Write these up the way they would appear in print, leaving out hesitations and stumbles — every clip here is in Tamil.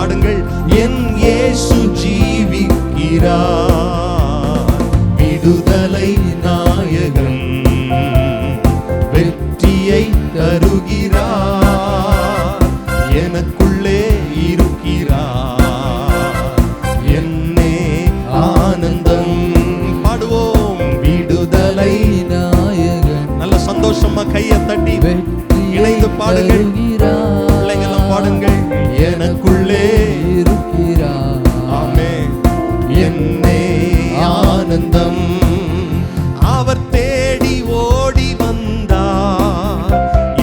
பாடுங்கள். என் இயேசு ஜீவிக்கிறார், விடுதலை நாயகன், வெற்றியை தருகிறார், எனக்குள்ளே இருக்கிறார், என்னே ஆனந்தம். பாடுவோம். விடுதலை நாயகன். நல்ல சந்தோஷமா கையை தட்டி இணைந்து பாடுங்கள். பிள்ளைங்களும் பாடுங்கள். எனக்குள்ளே இருக்கிறார், ஆமென், என்னே ஆனந்தம். அவர் தேடி ஓடி வந்தார்,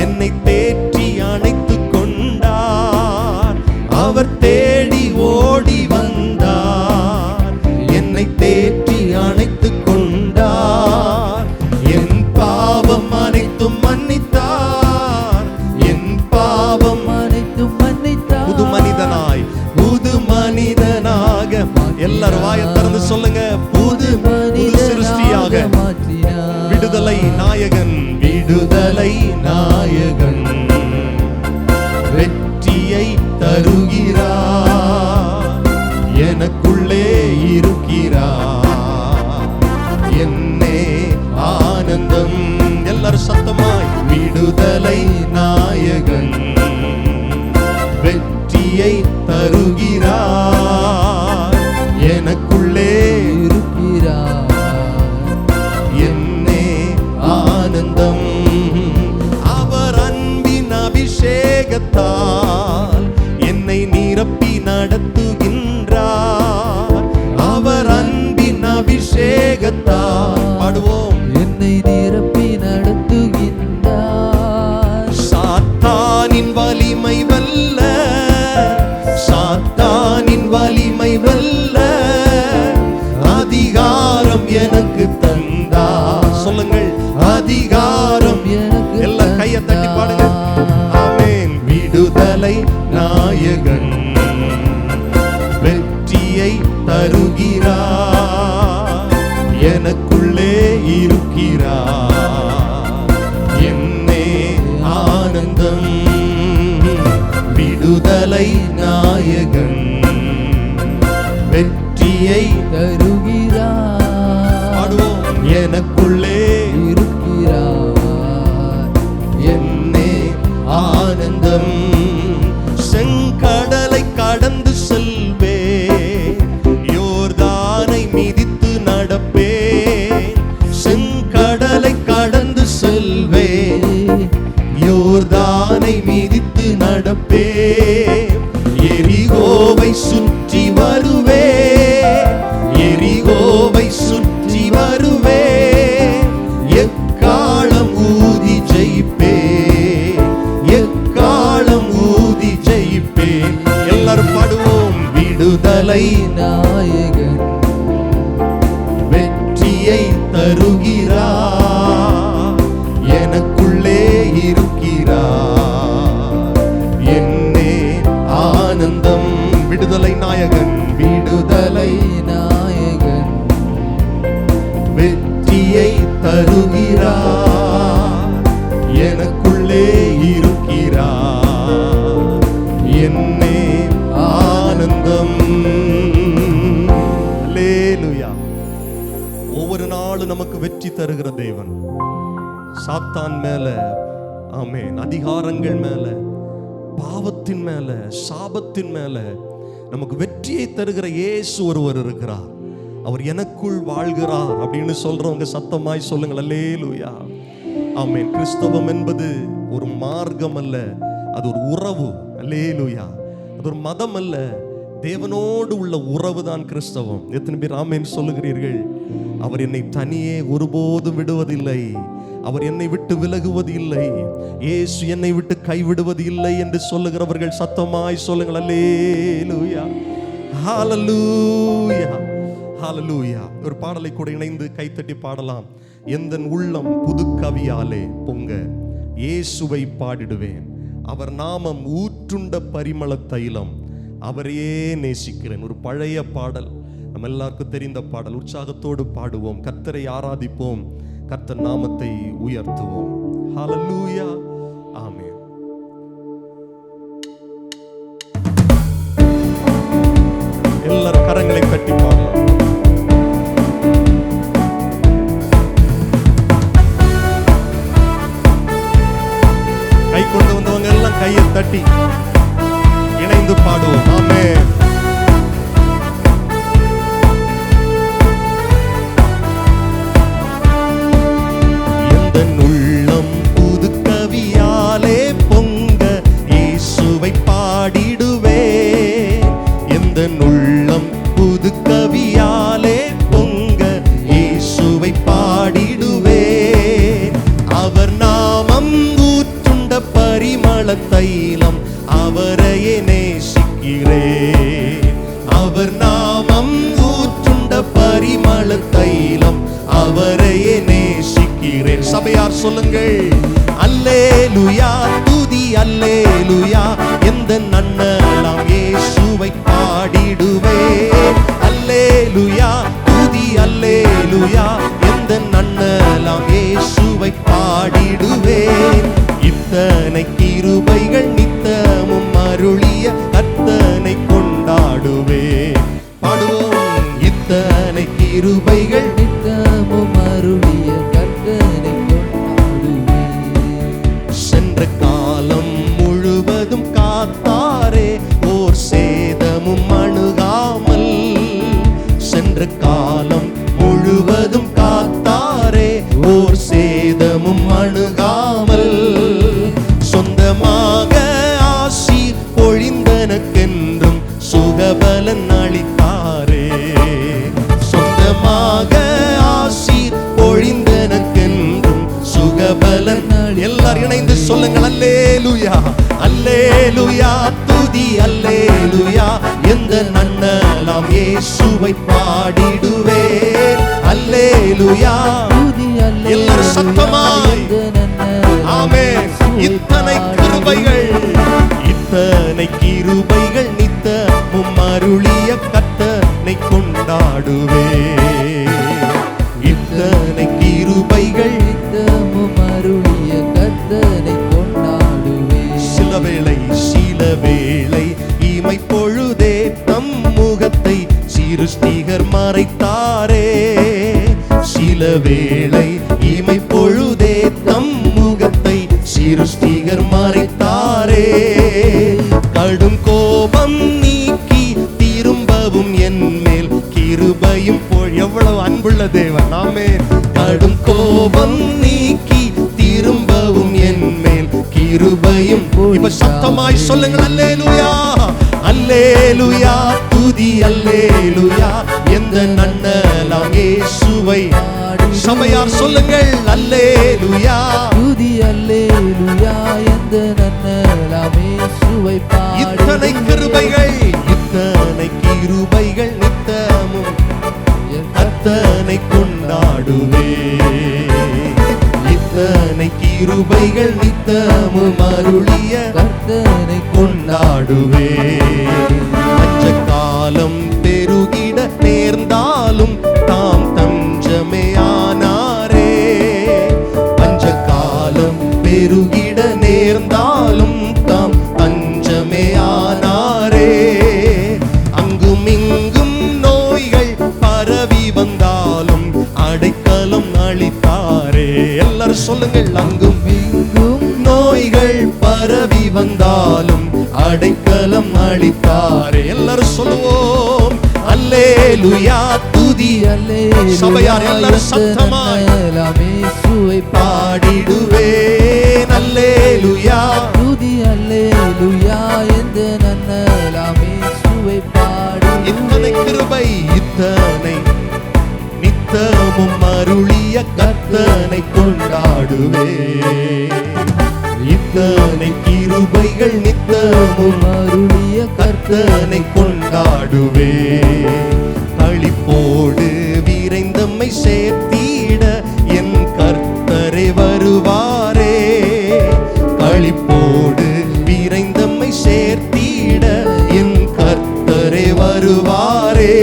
என்னை தேற்றி அணைத்துக் கொண்டார். அவர் தேடி ஓடி வந்தார், என்னை தேற்றி அணைத்துக் கொண்டார். என் பாவம் அனைத்தும் மன்னித்தார், என் பாவம் அனைத்தும் மன்னித்தார். புது மனிதனாய், புது மனிதனாக, எல்லாரும் வாயை திறந்து சொல்லுங்க. புது சிருஷ்டியாக, விடுதலை நாயகன், விடுதலை நாயகன், வெற்றியை தருகிறார், எனக்குள்ளே இருக்கிறார், என்னே ஆனந்தம். எல்லாரும் சத்தமாய். விடுதலை நாயகன், வெற்றியை தருகிறார், எனக்குள்ளே இருக்கிறார், என்னே ஆனந்தம். அவர் அன்பின் அபிஷேகத்தால் என்னை நிரப்பி நடத்துகின்றார். அவர் அன்பின் அபிஷேகத்தால், பாடுவோம், என்னை நிரப்பி நடத்துகின்றார். சாத்தானின் வலிமை வல்ல, சாத்தானின் வலிமை வல்ல, அதிகாரம் எனக்கு தந்தார். சொல்லுங்கள். அதிகாரம் எனக்கு. எல்லாம் கையை தட்டி பாடுங்க. ஆமென். விடுதலை நாயகன், வெற்றியை தருகிறார், எனக்குள்ளே இருக்கிறார், என்னே ஆனந்தம். விடுதலை நாயகன், வெற்றியை தருகிறார், பாடுவோம், எனக்குள்ளே இருக்கிறார், என்னே ஆனந்தம். செங்கடலை கடந்து செல்வேன், யோர்தானை மிதித்து நடப்பேன். செங்கடலை கடந்து செல்வேன், யோர்தானை மிதித்து நடப்பேன். எரிகோவை சுற்றி வருவேன், எரிகோவை சுற்றி வருவேன். எக்காலம் ஊதி ஜெயிப்பேன், எக்காலம் ஊதி ஜெயிப்பேன். எல்லாரும் பாடுவோம். விடுதலை நாயகன், வெற்றியை தருகிறார், எனக்குள்ளே இருக்கிறார், என்னே ஆனந்தம். விடுதலை நாயகன், விடுதலை நாயகன், வெற்றியை தருகிறார், எனக்குள்ளே இருக்கிறார், என்னே ஆனந்தம். அல்லேலூயா. ஒவ்வொரு நாளும் நமக்கு வெற்றி தருகிற தேவன். சாத்தான் மேல, ஆமென், அதிகாரங்கள் மேல, பாவத்தின் மேல, சாபத்தின் மேல நமக்கு வெற்றியை தருகிற இயேசு ஒருவர் இருக்கிறார். அவர் எனக்குள் வாழ்கிறார் அப்படின்னு சொல்றவங்க சத்தமாய் சொல்லுங்கள். அல்லேலூயா. ஆமென். கிறிஸ்தவம் என்பது ஒரு மார்க்கம் அல்ல, அது ஒரு உறவு. அல்லேலூயா. அது ஒரு மதம் அல்ல, தேவனோடு உள்ள உறவு தான் கிறிஸ்தவம். எத்தனை பேர் ஆமென் சொல்லுகிறீர்கள்? அவர் என்னை தனியே ஒருபோதும் விடுவதில்லை, அவர் என்னை விட்டு விலகுவது இல்லை, இயேசு என்னை விட்டு கைவிடுவது இல்லை என்று சொல்லுகிறவர்கள் சத்தமாய் சொல்லுங்கள். அல்லேலூயா, ஹல்லேலூயா, ஹல்லேலூயா. ஒரு பாடலை கூட இணைந்து கைத்தட்டி பாடலாம். எந்தன் உள்ளம் புது கவியாலே பொங்க இயேசுவை பாடிடுவேன், அவர் நாமம் ஊற்றுண்ட பரிமள தைலம், அவரையே நேசிக்கிறேன். ஒரு பழைய பாடல், நம்ம எல்லாருக்கும் தெரிந்த பாடல். உற்சாகத்தோடு பாடுவோம், கர்த்தரை ஆராதிப்போம், கர்த்தர் நாமத்தை உயர்த்துவோம். ஹல்லேலூயா, ஆமென். எல்லாரும் கரங்களை தட்டி பாடலாம். கை கொண்டு வந்தவங்க எல்லாம் கையை தட்டி இணைந்து பாடுவோம். ஆமென். எந்தன் உள்ளம் புது கவியாலே பொங்க இயேசுவை பாடிடுவே. எந்தன் உள்ளம் புது கவியாலே பொங்க இயேசுவை பாடிடுவே. அவர் நாமம் ஊற்றுண்ட பரிமள தைலம் அவரையே நேசிக்கிறேன். அவர் நாமம் ஊற்றுண்ட பரிமள தைலம் அவரையே நேசிக்கிறேன். சபையார் சொல்லுங்கள். அல்லேலூயா துதி அல்லேலூயா எந்த நன்னலாம் இயேசுவை பாடிடுவேன். அல்லேலூயா துதி அல்லேலூயா எந்த நன்னலாம் இயேசுவை பாடிடுவேன். இத்தனை கிருபைகள் நித்தமும் அருளிய கர்த்தனை கொண்டாடுவேன். பாடுவோம். இத்தனை கிருபைகள் நித்தமும் அருளிய கர்த்தனை கொண்டாடுவேன். சென்ற காலம் முழுவதும் காத்தாரே ஓர் சேதமும் அணுகாமல். சென்ற காலம் முழுவதும் காத்தாரே ஓர் சேதமும் அணுகாமல். சொந்தமாக ஆசி பொழிந்தனக்கென்றும் சுகபலன் அளித்தாரே. சொந்தமாக ஆசி பொழிந்தனக்கென்றும் சுகபலன். எல்லாரும் இணைந்து சொல்லுங்கள். அல்லேலூயா அல்லேலூயா துதி அல்லேலூயா எந்த நன்னலாம் இயேசுவை பாடிடுவேன். அல்லேலூயா எல்லாரும் சத்தமாய். ஆமென். இத்தனை கிருபைகள் இத்தனை கிருபைகள் நித்தமும் அருளிய கர்த்தனை கொண்டாடுவேன். இத்தனை கிருபைகள் நித்தமும் அருளிய கர்த்தனை கொண்டாடுவேன். சில வேளை இமை பொழுதே தம் முகத்தை சிருஷ்டிகர் மறைத்தாரே. சில வேளை இமை பொழுதே தம் முகத்தை சிருஷ்டிகர் மறைத்தாரே. கடும் கோபம் நீக்கி திரும்பவும் என் மேல் கிருபையும் எவ்வளவு அன்புள்ள தேவன். ஆமென். கடும் கோபம் நீக்கி திரும்பவும் என் மேல் கிருபையும். இப்ப சத்தமாய் சொல்லுங்கள். அல்லேலூயா அல்லேலூயா துதி அல்லேலூயா எந்த நன்னலாம் இயேசுவை. சபையார் சொல்லுங்கள். அல்லேலூயா துதி அல்லேலூயா எந்த நன்னலாம் இயேசுவை பாடி. இத்தனை கிருபைகள் இத்தனை கிருபைகள் நித்தமும் கர்த்தனை கொண்டாடுவேன். இத்தனை கிருபைகள் நித்தமும் அருளிய கர்த்தனை கொண்டாடுவேன். பஞ்ச காலம் பெருகிட நேர்ந்தாலும் தாம் தஞ்சமே ஆனாரே. பஞ்ச காலம் பெருகிட நேர்ந்தாலும் தாம் தஞ்சமே ஆனாரே. அங்கும் இங்கும் நோய்கள் பரவி வந்தாலும் அடைக்கலம் அளித்தாரே. எல்லாரும் சொல்லுங்கள். அங்கும் இங்கும் நோய்கள் பரவி வந்தாலும் அடைக்கலம் அளித்தாரே. எல்லாரும் சொல்லுவோம். அல்லேலூயா துதி அல்லேலூயா. சபையார் எல்லாரும் சத்தமாய் இயேசுவை பாடிடுவேன். அல்லேலூயா துதி அல்லேலூயா எந்த நன்னலாம் இயேசுவை பாடி. இத்தனை கிருபை இத்தனை நித்தமும் அருளிய கர்த்தனை கொண்டாடுவேன். இத்தனை கிருபைகள் நித்தமும் அருளிய கர்த்தனை கொண்டாடுவேன். களிப்போடு விரைந்தம்மை சேர்த்திட என் கர்த்தரே வருவாரே. களிப்போடு விரைந்தம்மை சேர்த்திட என் கர்த்தரே வருவாரே.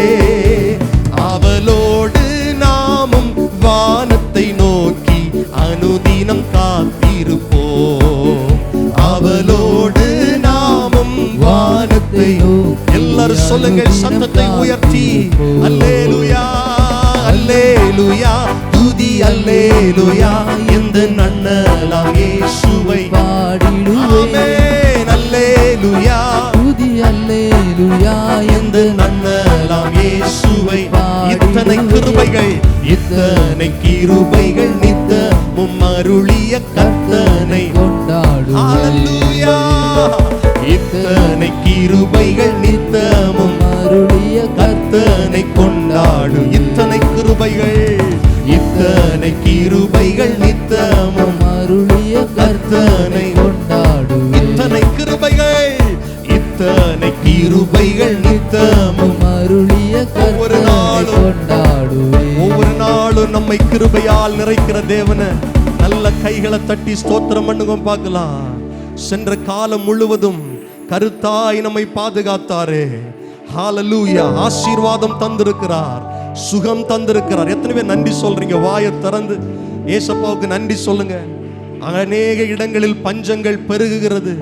அவளோடு நாமும் வானத்தை நோக்கி அனுதினம் காத்திருப்போம். அவளோடு நாமும் வானத்தை நோக்கி எல்லாரும் சொல்லுங்கள் சத்தத்தை உயர்த்தி. அல்லேலூயா அல்லேலூயா துதி அல்லேலூயா இந்த நன்னலாம் இயேசுவை ஆமென். அல்லேலூயா துதி அல்லேலூயா இந்த நன்னலாம் இயேசுவை. இத்தனை கிருபைகள் இத்தனை கிருபைகள் நித்தமும் அருளிய கர்த்தனை கொண்டாடுவேன். ஹalleluya. இத்தனை கிருபைகள் நித்தமும் அருளிய கர்த்தனை கொண்டாடு. இத்தனை கிருபைகள் இத்தனை கிருபைகள் நித்தமும் அருளிய கர்த்தனை கொண்டாடுவேன். இத்தனை கிருபைகள் இத்தனை கிருபைகள் நித்தமும் அருளிய ஒவ்வொரு கர்த்தனை நாளும் கொண்டாடுவேன். ஒவ்வொரு நாளும் நம்மை கிருபையால் நிறைக்கிற தேவனை நல்ல கைகளை தட்டி ஸ்தோத்திரம் பண்ணுங்க பார்க்கலாம். சென்ற காலம் முழுவதும் கருத்தாய் நம்மை பாதுகாத்தாரே. ஹalleluya. ஆசீர்வாதம் தந்திருக்கிறார், சுகம் தந்திருக்கிறார். எத்தனை பேர் நன்றி சொல்றீங்க? வாயை திறந்து ஏசப்பாவுக்கு நன்றி சொல்லுங்க. அநேக இடங்களில் பஞ்சங்கள் பெருகுகிறது,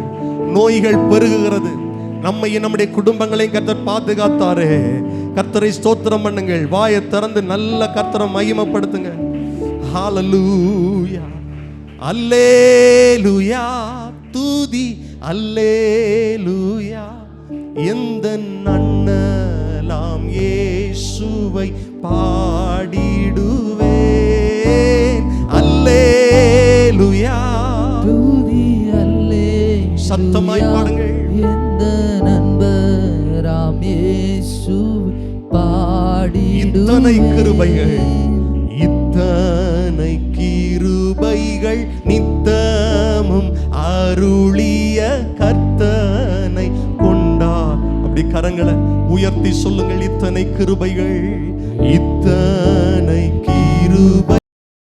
நோய்கள் பெருகுகிறது. நம்மையும் நம்முடைய குடும்பங்களையும் கர்த்தர் பாதுகாத்தாரே. கர்த்தரை ஸ்தோத்திரம் பண்ணுங்கள். வாயை திறந்து நல்ல கர்த்தரை மகிமைப்படுத்துங்க. ஹalleluya அல்லேலூயா துதி அல்லேலூயா எந்த நன்னலாம் இயேசுவை பாடிடுவேன். அல்லேலூயா துதி அல்லேலூயா சத்தமாய் பாடுங்கள். எந்த நண்பராம் இயேசுவை இத்தனை கிருபைகள் பாடிடுவேன். இத்தனை கிருபைகள் நித்தமும் அருளிய கர்த்தனை கொண்டா. அப்படி கரங்களை உயர்த்தி சொல்லுங்கள். இத்தனை கிருபைகள் இத்தனை கிருபை